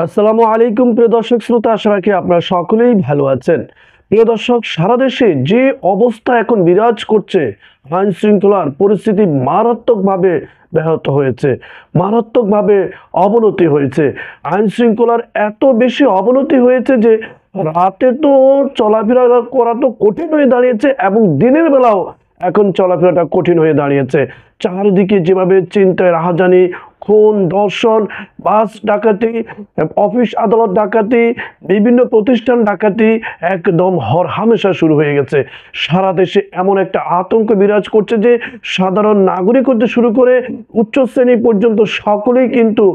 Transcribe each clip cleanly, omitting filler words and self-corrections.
আসসালামু আলাইকুম প্রিয় দর্শক শ্রোতা, আশা রাখি আপনারা সকলেই ভালো আছেন। প্রিয় দর্শক, সারা দেশে যে অবস্থা এখন বিরাজ করছে, আইন শৃঙ্খলার পরিস্থিতি মারাত্মকভাবে ব্যাহত হয়েছে, মারাত্মকভাবে অবনতি হয়েছে। আইন শৃঙ্খলার এত বেশি অবনতি হয়েছে যে রাতে তো চলাফেরা করা তো কঠিন হয়ে দাঁড়িয়েছে এবং দিনের বেলাও এখন চলাফেরাটা কঠিন হয়ে দাঁড়িয়েছে। চারিদিকে যেভাবে চিন্তায় রাহাজানি, খুন, ধর্ষণ, বাস ডাকাতি, অফিস আদালত ডাকাতি, বিভিন্ন প্রতিষ্ঠান ডাকাতি একদম হরহামেশা শুরু হয়ে গেছে। সারা দেশে এমন একটা আতঙ্ক বিরাজ করছে যে সাধারণ নাগরিক হতে শুরু করে উচ্চ শ্রেণী পর্যন্ত সকলেই কিন্তু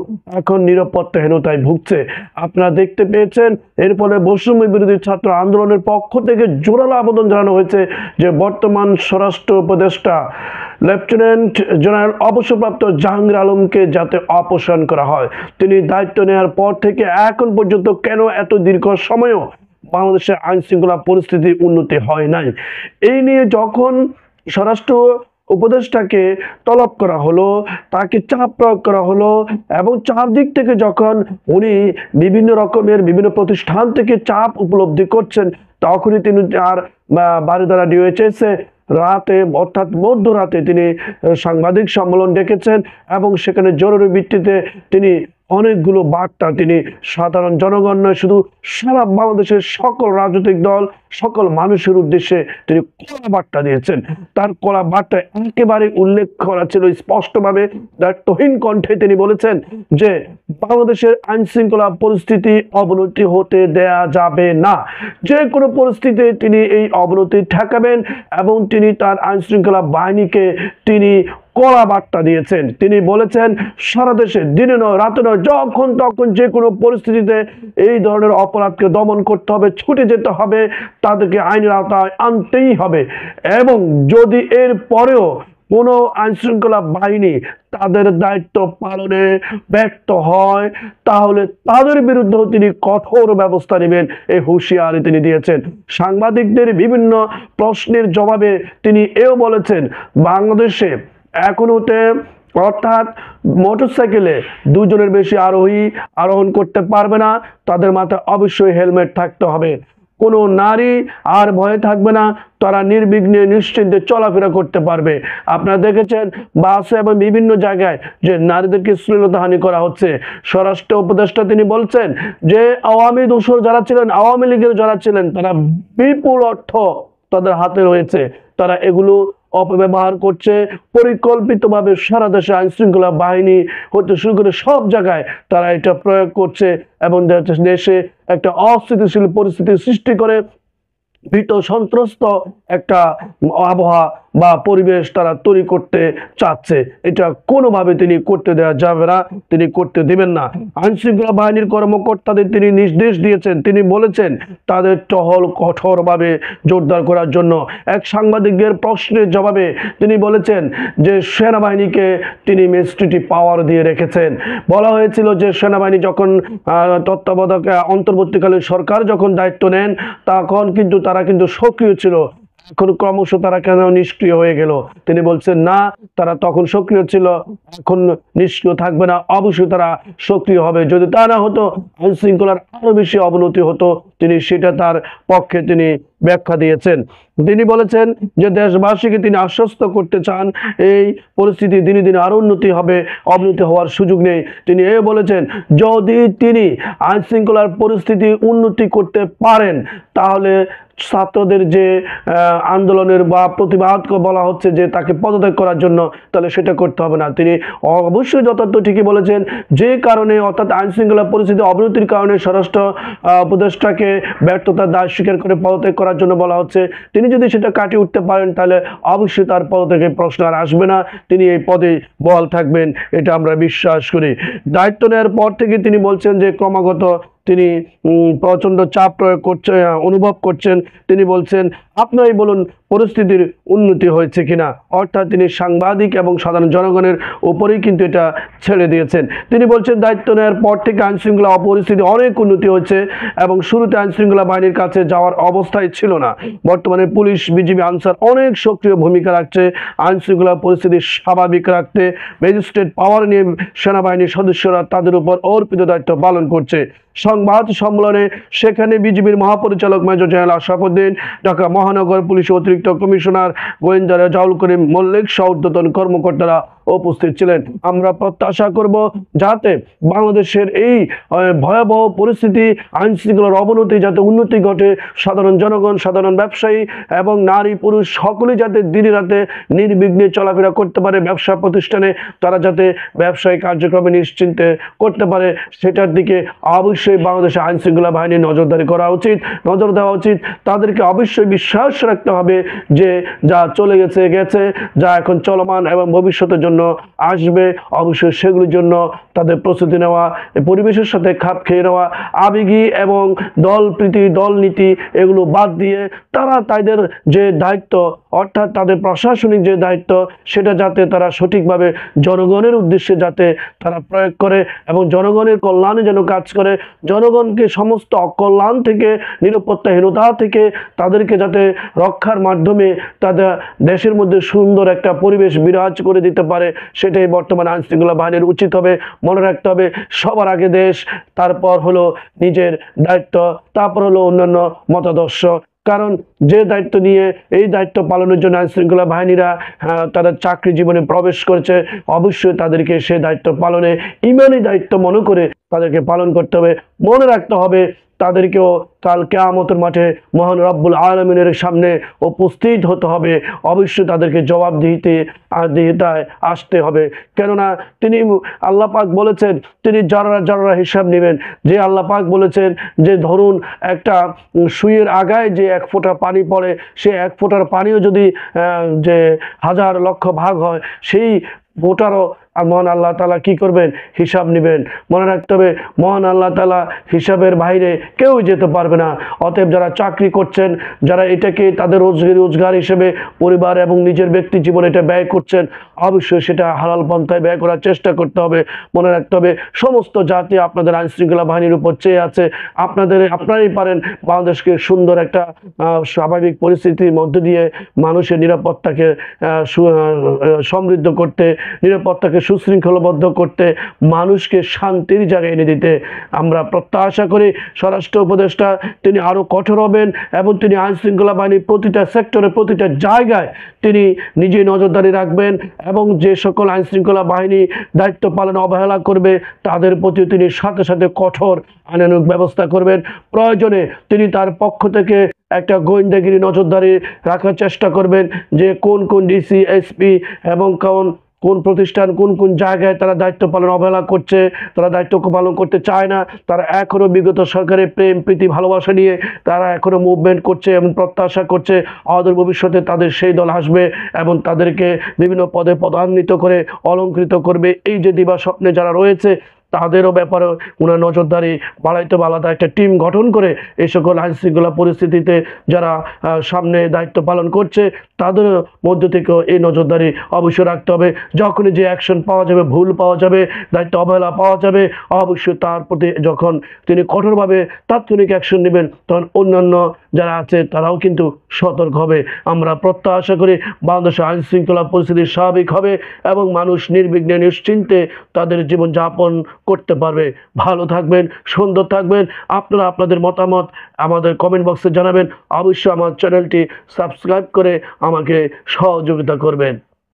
এখন নিরাপত্তাহীনতায় ভুগছে। আপনারা দেখতে পেয়েছেন, এর ফলে বৈষম্য বিরোধী ছাত্র আন্দোলনের পক্ষ থেকে জোরালো আবেদন জানানো হয়েছে যে বর্তমান স্বরাষ্ট্র উপদেষ্টা লেফটেন্যান্ট জেনারেল অবসরপ্রাপ্ত জাহাঙ্গীর আলমকে যাতে অপসারণ করা হয়। তিনি দায়িত্ব নেওয়ার পর থেকে এখন পর্যন্ত কেন এত দীর্ঘ সময়ও বাংলাদেশের আইন শৃঙ্খলা পরিস্থিতির উন্নতি হয় নাই, এই নিয়ে যখন স্বরাষ্ট্র উপদেষ্টাকে তলব করা হলো, তাকে চাপ প্রয়োগ করা হলো এবং চারদিক থেকে যখন উনি বিভিন্ন রকমের বিভিন্ন প্রতিষ্ঠান থেকে চাপ উপলব্ধি করছেন, তখনই তিনি আর বারিধারা ডিওএইচএসে রাতে অর্থাৎ মধ্যরাতে তিনি সাংবাদিক সম্মেলন ডেকেছেন এবং সেখানে জরুরি ভিত্তিতে তিনি অনেকগুলো বার্তা তিনি সাধারণ জনগণ নয়, শুধু সারা বাংলাদেশের সকল রাজনৈতিক দল, সকল মানুষের উদ্দেশ্যে তিনি কড়া বার্তা দিয়েছেন। তার কড়া বার্তা একেবারে উল্লেখ করা ছিল স্পষ্টভাবে, দায়িত্বহীন কণ্ঠে তিনি বলেছেন যে বাংলাদেশের আইন শৃঙ্খলা পরিস্থিতি অবনতি হতে দেয়া যাবে না। যে কোনো পরিস্থিতিতে তিনি এই অবনতি ঠেকাবেন এবং তিনি তার আইন শৃঙ্খলা বাহিনীকে তিনি কড়া বার্তা দিয়েছেন। তিনি বলেছেন সারা দেশে দিনে নয় রাতে নয়, যখন তখন যে কোনো পরিস্থিতিতে এই ধরনের অপরাধকে দমন করতে হবে, ছুটে যেতে হবে, তাদেরকে আইনের আওতায় আনতেই হবে এবং যদি এর পরেও কোনো আইন শৃঙ্খলা বাহিনী তাদের দায়িত্ব পালনে ব্যর্থ হয় তাহলে তাদের বিরুদ্ধেও তিনি কঠোর ব্যবস্থা নেবেন, এই হুঁশিয়ারি তিনি দিয়েছেন। সাংবাদিকদের বিভিন্ন প্রশ্নের জবাবে তিনি এও বলেছেন বাংলাদেশে এখনোতে অর্থাৎ মোটরসাইকেলে দুজনের বেশি আরোহী আরোহণ করতে পারবে না, তাদের মাথায় অবশ্যই হেলমেট থাকতে হবে। কোনো নারী আর ভয়ে থাকবে না, তারা নির্বিঘ্নে নিশ্চিন্তে চলাফেরা করতে পারবে। আপনারা দেখেছেন বাসে এবং বিভিন্ন জায়গায় যে নারীদেরকে শ্লীলতাহানি করা হচ্ছে। স্বরাষ্ট্র উপদেষ্টা তিনি বলছেন যে আওয়ামী দোসর যারা ছিলেন, আওয়ামী লীগের যারা ছিলেন, তারা বিপুল অর্থ তাদের হাতে রয়েছে, তারা এগুলো অপব্যবহার করছে পরিকল্পিতভাবে। সারা দেশে আইন শৃঙ্খলা বাহিনী হতে শুরু করে সব জায়গায় তারা এটা প্রয়োগ করছে এবং দেশে একটা অস্থিতিশীল পরিস্থিতি সৃষ্টি করে ভীত সন্ত্রস্ত একটা আবহাওয়া বা পরিবেশ তারা তৈরি করতে চাচ্ছে। এটা কোনোভাবে তিনি করতে দেওয়া যাবে না, তিনি করতে দিবেন না। আইন শৃঙ্খলা বাহিনীর কর্মকর্তাদের তিনি নির্দেশ দিয়েছেন, তিনি বলেছেন তাদের টহল কঠোরভাবে জোরদার করার জন্য। এক সাংবাদিকের প্রশ্নের জবাবে তিনি বলেছেন যে সেনাবাহিনীকে তিনি ম্যাজিস্ট্রেটি পাওয়ার দিয়ে রেখেছেন। বলা হয়েছিল যে সেনাবাহিনী যখন তত্ত্বাবধায়ক অন্তর্বর্তীকালীন সরকার যখন দায়িত্ব নেন তখন কিন্তু তারা কিন্তু সক্রিয় ছিল, এখন ক্রমশ তারা কেন নিষ্ক্রিয় হয়ে গেল? তিনি বলছেন না, তারা তখন সক্রিয় ছিল, এখন নিষ্ক্রিয় থাকবে না, অবশ্যই তারা সক্রিয় হবে। যদি তা না হতো আইন শৃঙ্খলার আরো বেশি অবনতি হতো। তিনি সেটা তার পক্ষে তিনি ব্যাখ্যা দিয়েছেন। তিনি বলেছেন যে দেশবাসীকে তিনি আশ্বস্ত করতে চান এই পরিস্থিতি দিনে দিনে আরো উন্নতি হবে, অবনতি হওয়ার সুযোগ নেই। তিনি এ বলেছেন যদি তিনি আইন শৃঙ্খলার পরিস্থিতি উন্নতি করতে পারেন তাহলে ছাত্রদের যে আন্দোলনের বা প্রতিবাদ বলা হচ্ছে যে তাকে পদত্যাগ করার জন্য, তাহলে সেটা করতে হবে না। তিনি অবশ্যই যথার্থ ঠিকই বলেছেন, যে কারণে অর্থাৎ আইন শৃঙ্খলা পরিস্থিতি অবনতির কারণে স্বরাষ্ট্র উপদেষ্টাকে ব্যর্থতার দায় স্বীকার করে পদত্যাগ করার জন্য বলা হচ্ছে, তিনি যদি সেটা কাটিয়ে উঠতে পারেন তাহলে অবশ্যই তার পদত্যাগের প্রশ্ন আর আসবে না, তিনি এই পদে বহাল থাকবেন, এটা আমরা বিশ্বাস করি। দায়িত্ব নেওয়ার পর থেকে তিনি বলছেন যে ক্রমাগত তিনি প্রচন্ড চাপ প্রয়োগ করছেন, অনুভব করছেন। তিনি বলছেন আপনারাই বলুন পরিস্থিতির উন্নতি হয়েছে কিনা, অর্থাৎ তিনি সাংবাদিক এবং সাধারণ জনগণের উপরেই কিন্তু এটা ছেড়ে দিয়েছেন। তিনি বলছেন দায়িত্ব নেওয়ার পর থেকে আইনশৃঙ্খলা পরিস্থিতি অনেক উন্নতি হয়েছে এবং শুরুতে আইনশৃঙ্খলা বাহিনীর কাছে যাওয়ার অবস্থায় ছিল না। বর্তমানে পুলিশ, বিজিবি, আনসার অনেক সক্রিয় ভূমিকা রাখছে আইনশৃঙ্খলা পরিস্থিতি স্বাভাবিক রাখতে। ম্যাজিস্ট্রেট পাওয়ার নিয়ে সেনাবাহিনীর সদস্যরা তাদের উপর অর্পিত দায়িত্ব পালন করছে। সংবাদ সম্মেলনে সেখানে বিজিবির মহাপরিচালক মেজর জেনারেল আশরাফ উদ্দিন, ঢাকা মহানগর পুলিশের অতিরিক্ত কমিশনার গোয়েন্দা রেজাউল করিম মল্লিক সহ ঊর্ধ্বতন কর্মকর্তারা উপস্থিত ছিলেন। আমরা প্রত্যাশা করব যাতে বাংলাদেশের এই ভয়াবহ পরিস্থিতি, আইন শৃঙ্খলার অবনতি যাতে উন্নতি ঘটে, সাধারণ জনগণ, সাধারণ ব্যবসায়ী এবং নারী পুরুষ সকলেই যাতে দিনে রাতে নির্বিঘ্নে চলাফেরা করতে পারে, ব্যবসা প্রতিষ্ঠানে তারা যাতে ব্যবসায়িক কার্যক্রমে নিশ্চিন্তে করতে পারে, সেটার দিকে অবশ্যই বাংলাদেশের আইন শৃঙ্খলা বাহিনীর নজরদারি করা উচিত, নজর দেওয়া উচিত। তাদেরকে অবশ্যই বিশ্বাস রাখতে হবে যে যা চলে গেছে গেছে, যা এখন চলমান এবং ভবিষ্যতের জন্য আসবে, অবশ্যই সেগুলির জন্য তাদের প্রস্তুতি নেওয়া, পরিবেশের সাথে খাপ খেয়ে নেওয়া, আবেগী এবং দলপ্রীতি, দলনীতি এগুলো বাদ দিয়ে তারা তাদের যে দায়িত্ব, অর্থাৎ তাদের প্রশাসনিক যে দায়িত্ব, সেটা যাতে তারা সঠিকভাবে জনগণের উদ্দেশ্যে যাতে তারা প্রয়োগ করে এবং জনগণের কল্যাণে যেন কাজ করে, জনগণকে সমস্ত অকল্যাণ থেকে, নিরাপত্তাহীনতা থেকে তাদেরকে যাতে রক্ষার মাধ্যমে তাদের দেশের মধ্যে সুন্দর একটা পরিবেশ বিরাজ করে দিতে পারে, সেটাই বর্তমান আইন শৃঙ্খলা বাহিনীর উচিত হবে। মনে রাখতে হবে সবার আগে দেশ, তারপর হলো নিজের দায়িত্ব, তারপর হলো অন্যান্য মতাদর্শ। কারণ যে দায়িত্ব নিয়ে এই দায়িত্ব পালনের জন্য আইন শৃঙ্খলা বাহিনীরা তারা চাকরি জীবনে প্রবেশ করেছে, অবশ্যই তাদেরকে সে দায়িত্ব পালনে ইমানি দায়িত্ব মনে করে তাদেরকে পালন করতে হবে। মনে রাখতে হবে তাদেরকেও কাল কিয়ামতের মাঠে মহান রব্বুল আলামিনের সামনে উপস্থিত হতে হবে, অবশ্যই তাদেরকে জবাবদিহিতায় আসতে হবে। কেননা তিনি আল্লাহ পাক বলেছেন তিনি যারা যারা হিসাব নেবেন। যে আল্লাহ পাক বলেছেন যে ধরুন একটা সুইয়ের আগায় যে এক ফোঁটা পানি পড়ে, সে এক ফোঁটার পানিও যদি যে হাজার লক্ষ ভাগ হয়, সেই ভোটারও আর মহান আল্লাহ তাআলা কি করবেন, হিসাব নেবেন। মনে রাখতে হবে মহান আল্লাহ তাআলা হিসাবের বাইরে কেউ যেতে পারবে না। অতএব যারা চাকরি করছেন, যারা এটাকে তাদের রোজগার হিসেবে পরিবার এবং নিজের ব্যক্তি জীবনে এটা ব্যয় করছেন, অবশ্যই সেটা হালাল পন্থায় ব্যয় করার চেষ্টা করতে হবে। মনে রাখতে হবে সমস্ত জাতি আপনাদের আইন শৃঙ্খলা বাহিনীর উপর চেয়ে আছে। আপনারাই পারেন বাংলাদেশকে সুন্দর একটা স্বাভাবিক পরিস্থিতির মধ্যে দিয়ে মানুষের নিরাপত্তাকে সমৃদ্ধ করতে, নিরাপত্তাকে সুশৃঙ্খলবদ্ধ করতে, মানুষকে শান্তির জায়গায় এনে দিতে। আমরা প্রত্যাশা করি স্বরাষ্ট্র উপদেষ্টা তিনি আরও কঠোর হবেন এবং তিনি আইন শৃঙ্খলা বাহিনীর প্রতিটা সেক্টরে, প্রতিটা জায়গায় তিনি নিজে নজরদারি রাখবেন এবং যে সকল আইন শৃঙ্খলা বাহিনী দায়িত্ব পালনে অবহেলা করবে তাদের প্রতি তিনি সাথে সাথে কঠোর আইনানুগ ব্যবস্থা করবেন। প্রয়োজনে তিনি তার পক্ষ থেকে একটা গোয়েন্দাগিরি নজরদারি রাখার চেষ্টা করবেন যে কোন কোন ডিসি, এসপি এবং কোন প্রতিষ্ঠান কোন কোন জায়গায় তারা দায়িত্ব পালন অবহেলা করছে, তারা দায়িত্ব পালন করতে চায় না, তারা এখনও বিগত সরকারের প্রেম প্রীতি ভালোবাসা নিয়ে তারা এখনও মুভমেন্ট করছে এবং প্রত্যাশা করছে অদূর ভবিষ্যতে তাদের সেই দল আসবে এবং তাদেরকে বিভিন্ন পদে পদান্বিত করে অলঙ্কৃত করবে। এই যে দিবা স্বপ্নে যারা রয়েছে তাদেরও ব্যাপারে ওনার নজরদারি বাড়াইতে আলাদা একটা টিম গঠন করে এই সকল আইন শৃঙ্খলা পরিস্থিতিতে যারা সামনে দায়িত্ব পালন করছে তাদের মধ্য থেকেও এই নজরদারি অবশ্যই রাখতে হবে। যখনই যে অ্যাকশন পাওয়া যাবে, ভুল পাওয়া যাবে, দায়িত্ব অবহেলা পাওয়া যাবে, অবশ্যই তার প্রতি যখন তিনি কঠোরভাবে তাৎক্ষণিক অ্যাকশন নেবেন তখন অন্যান্য যারা আছে তারাও কিন্তু সতর্ক হবে। আমরা প্রত্যাশা করি বাংলাদেশের আইন শৃঙ্খলা পরিস্থিতি স্বাভাবিক হবে এবং মানুষ নির্বিঘ্নে নিশ্চিন্তে তাদের জীবনযাপন করতে পারবে। ভালো থাকবেন, সুন্দর থাকবেন। আপনারা আপনাদের মতামত আমাদের কমেন্ট বক্সে জানাবেন। অবশ্যই আমার চ্যানেলটি সাবস্ক্রাইব করে আমাকে সহযোগিতা করবেন।